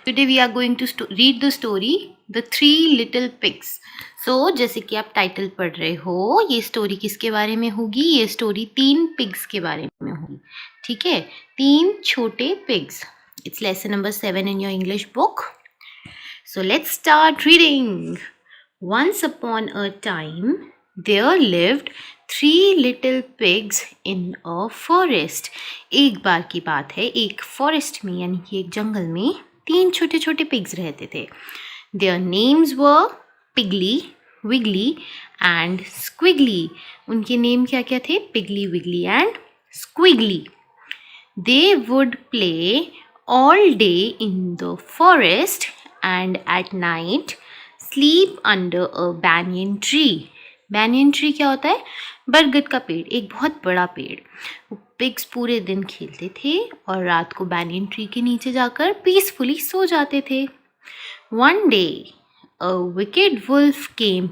Today we are going to read the story The Three Little Pigs. जैसे कि आप title पढ़ रहे हो, ये स्टोरी किसके बारे में होगी? ये स्टोरी 3 पिग्स के बारे में होगी. ठीक है, 3 छोटे pigs. It's lesson number 7 in your English book. So let's start reading. Once upon a time, there lived 3 little pigs in a forest. एक बार की बात है, एक फॉरेस्ट में यानी कि एक जंगल में 3 छोटे छोटे पिग्स रहते थे. Their names were Piggly, Wiggly and Squiggly. उनके नेम क्या क्या थे? Piggly, Wiggly and Squiggly. They would play all day in the forest and at night sleep under a banyan tree. banyan tree क्या होता है? बरगद का पेड़, एक बहुत बड़ा पेड़. पिग्स पूरे दिन खेलते थे और रात को banyan tree के नीचे जाकर पीसफुली सो जाते थे. One day, a wicked wolf came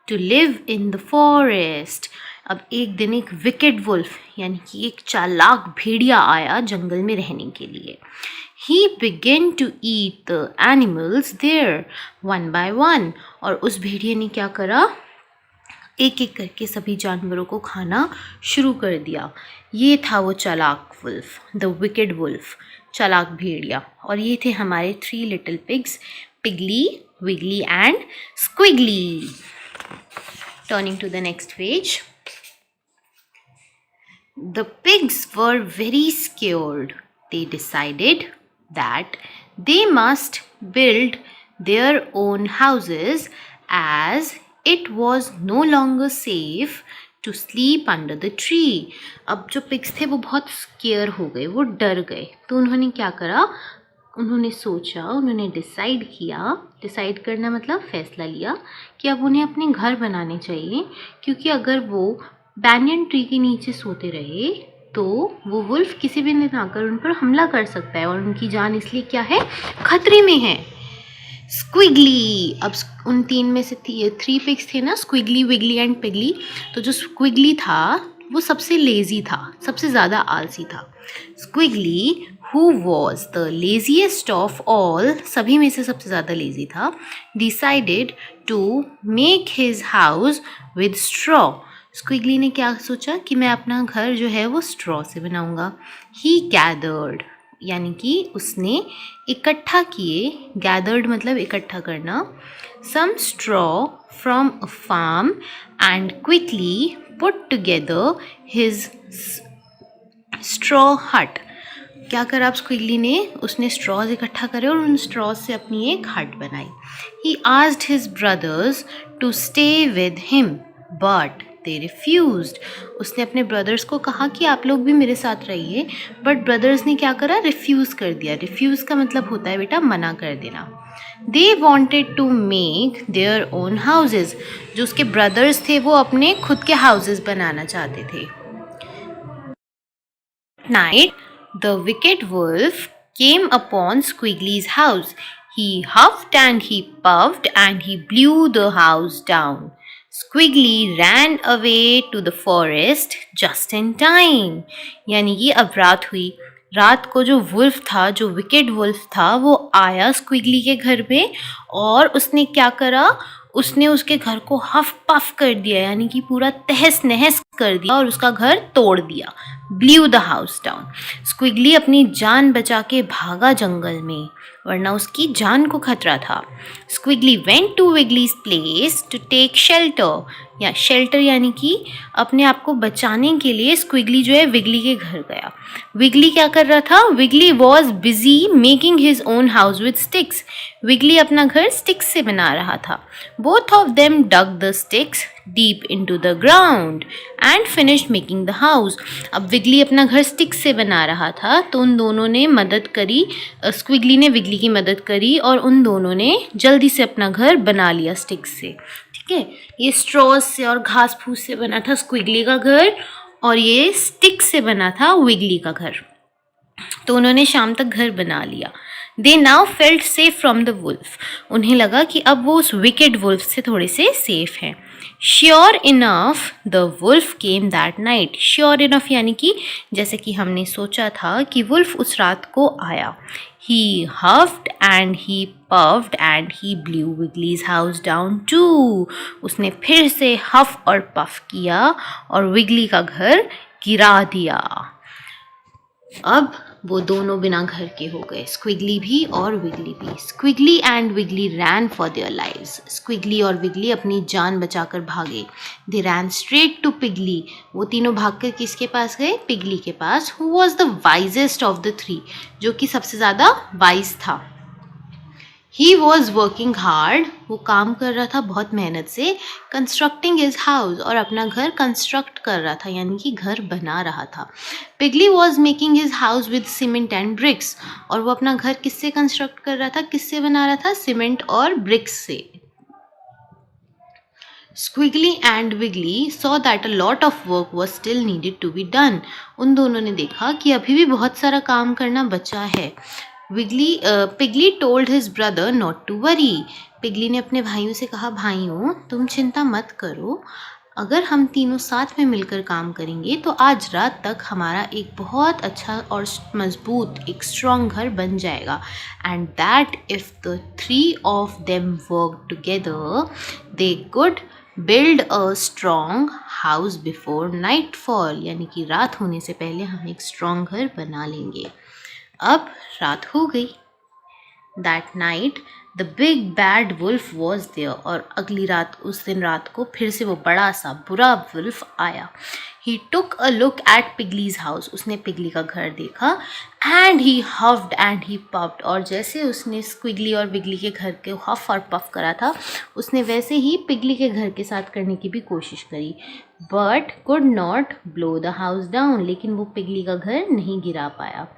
to live in the forest. अब एक दिन एक wicked wolf यानी कि एक चालाक भेड़िया आया जंगल में रहने के लिए. He began to eat the animals there one by one. और उस भेड़िए ने क्या करा? एक एक करके सभी जानवरों को खाना शुरू कर दिया. ये था वो चालाक वुल्फ, द विकेड वुल्फ, चालाक भेड़िया. और ये थे हमारे 3 little pigs, Piggly, Wiggly and Squiggly. Turning to the next page. The pigs were very scared. They decided that they must build their own houses as it was no longer safe to sleep under the tree. अब जो pigs थे वो बहुत square हो गए, वो डर गए. तो उन्होंने क्या करा? उन्होंने सोचा, उन्होंने डिसाइड करना मतलब फैसला लिया कि अब उन्हें अपने घर बनाने चाहिए, क्योंकि अगर वो बैनियन ट्री के नीचे सोते रहे तो वो वुल्फ किसी भी दिन आकर उन पर हमला कर सकता है और उनकी जान इसलिए क्या है? खतरे में है. स्क्विगली, अब उन 3 में से 3 पिग्स थे ना, स्क्विगली, विगली एंड पिगली. तो जो स्क्विगली था वो सबसे लेज़ी था, सबसे ज़्यादा आलसी था. स्क्विगली who was the laziest of all, सभी में से सबसे ज़्यादा लेज़ी था, decided to make his house with straw. स्क्विगली ने क्या सोचा कि मैं अपना घर जो है वो स्ट्रॉ से बनाऊंगा. He gathered यानी कि उसने इकट्ठा किए, gathered मतलब इकट्ठा करना, some straw from a farm and quickly put together his straw hut. क्या करा आप स्क्विगली ने? उसने स्ट्रॉज इकट्ठा करे और उन स्ट्रॉज से अपनी एक हट बनाई. He asked his brothers to stay with him, but they refused. उसने अपने ब्रदर्स को कहा कि आप लोग भी मेरे साथ रहिए, बट ब्रदर्स ने क्या करा? रिफ्यूज़ कर दिया. रिफ्यूज़ का मतलब होता है बेटा मना कर देना. They wanted to make their own houses. जो उसके ब्रदर्स थे वो अपने खुद के हाउसेस बनाना चाहते थे. Night, the wicked wolf came upon Squiggly's house. He huffed and he puffed and he blew the house down. Squiggly ran away to the forest just in time. यानी कि अब रात हुई. रात को जो वुल्फ था, जो विकेड वुल्फ था, वो आया स्क्विगली के घर पे और उसने क्या करा? उसने उसके घर को हफ पफ कर दिया, यानी कि पूरा तहस नहस कर दिया और उसका घर तोड़ दिया. Blew the house down. Squiggly अपनी जान बचा के भागा जंगल में, वरना उसकी जान को खतरा था. Squiggly went to Wiggly's place to take shelter. या शेल्टर यानी कि अपने आप को बचाने के लिए स्क्विगली जो है विगली के घर गया. विगली क्या कर रहा था? Wiggly was busy making his own house with sticks. Wiggly अपना घर स्टिक्स से बना रहा था. Both of them dug the sticks deep into the ground and finished making the house. अब विगली अपना घर स्टिक से बना रहा था तो उन दोनों ने मदद करी, स्क्विगली ने विगली की मदद करी और उन दोनों ने जल्दी से अपना घर बना लिया स्टिक से. ठीक है, ये स्ट्रॉज से और घास फूस से बना था स्क्विगली का घर और ये स्टिक से बना था विगली का घर. तो उन्होंने शाम तक घर बना लिया. They now felt safe from the wolf. उन्हें लगा कि अब वो उस wicked wolf से थोड़े से सेफ हैं. Sure enough, the wolf came that night. Sure enough यानी कि जैसे कि हमने सोचा था कि wolf उस रात को आया. He huffed and he puffed and he blew Wiggly's house down too. उसने फिर से हफ और पफ किया और विगली का घर गिरा दिया। अब वो दोनों बिना घर के हो गए, स्क्विगली भी और विगली भी। Squiggly and Wiggly ran for their lives. Squiggly और विगली अपनी जान बचाकर भागे। They ran straight to Piggly. वो तीनों भागकर किसके पास गए? पिगली के पास, who was the wisest of the three, जो कि सबसे ज़्यादा वाइज था। He was working hard. वो काम कर रहा था बहुत मेहनत से। कंस्ट्रक्टिंग हिज हाउस, और अपना घर कंस्ट्रक्ट कर रहा था, यानी कि घर बना रहा था। Piggly was making his house with cement and bricks. और वो अपना घर किससे कंस्ट्रक्ट कर रहा था, किससे बना रहा था? सीमेंट और ब्रिक्स से। Squiggly and Wiggly saw that a lot of work was still needed to be done. उन दोनों ने देखा कि अभी भी बहुत सारा काम करना बचा है। Piggly told his brother not to worry. Piggly ने अपने भाइयों से कहा, भाइयों तुम चिंता मत करो, अगर हम तीनों साथ में मिलकर काम करेंगे तो आज रात तक हमारा एक बहुत अच्छा और मजबूत एक स्ट्रॉन्ग घर बन जाएगा। And that if the three of them work together they could build a strong house before night fall, यानी कि रात होने से पहले हम एक स्ट्रॉन्ग घर बना लेंगे। अब रात हो गई। That night the big bad wolf was there. और अगली रात, उस दिन रात को फिर से वो बड़ा सा बुरा वुल्फ आया। He took a look at Piggly's house. उसने पिगली का घर देखा। And he huffed and he puffed. और जैसे उसने स्क्विगली और विगली के घर के हफ और पफ करा था, उसने वैसे ही पिगली के घर के साथ करने की भी कोशिश करी। But could not blow the house down. लेकिन वो पिगली का घर नहीं गिरा पाया।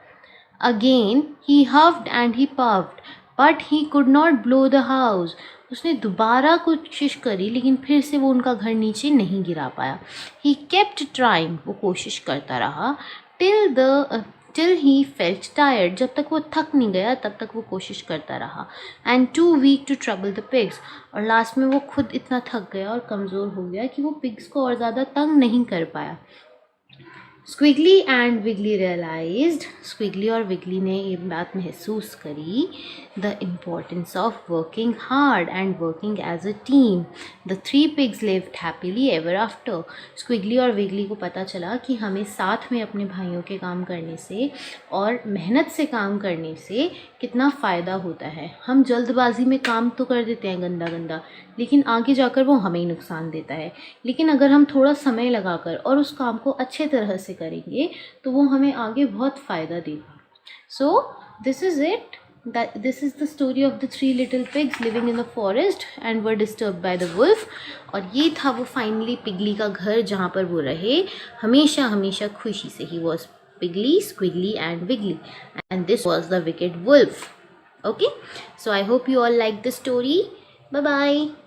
Again he huffed and he puffed, but he could not blow the house. उसने दोबारा कोशिश करी, लेकिन फिर से वो उनका घर नीचे नहीं गिरा पाया। He kept trying, वो कोशिश करता रहा। Till he felt tired, जब तक वो थक नहीं गया तब तक वो कोशिश करता रहा। And too weak to trouble the pigs, और लास्ट में वो खुद इतना थक गया और कमज़ोर हो गया कि वो पिग्स को और ज़्यादा तंग नहीं कर पाया। स्क्विगली एंड विगली रियलाइज्ड। स्क्विगली और विगली ने ये बात महसूस करी, the importance of working hard and working as a team. The three pigs lived happily ever after. Squiggly और विगली को पता चला कि हमें साथ में अपने भाइयों के काम करने से और मेहनत से काम करने से कितना फ़ायदा होता है। हम जल्दबाजी में काम तो कर देते हैं गंदा गंदा, लेकिन आगे जाकर वो हमें ही नुकसान देता है। लेकिन अगर हम थोड़ा समय लगाकर और उस काम को अच्छे तरह से करेंगे तो वो हमें आगे बहुत फ़ायदा देगा। So this is it. This is the story of the three little pigs living in the forest and were disturb by the wolf. और ये था वो फाइनली पिगली का घर जहाँ पर वो रहे हमेशा हमेशा खुशी से। He was Piggly, Squiggly and Wiggly, and this was the wicked wolf. Okay, so I hope you all like the story. Bye bye.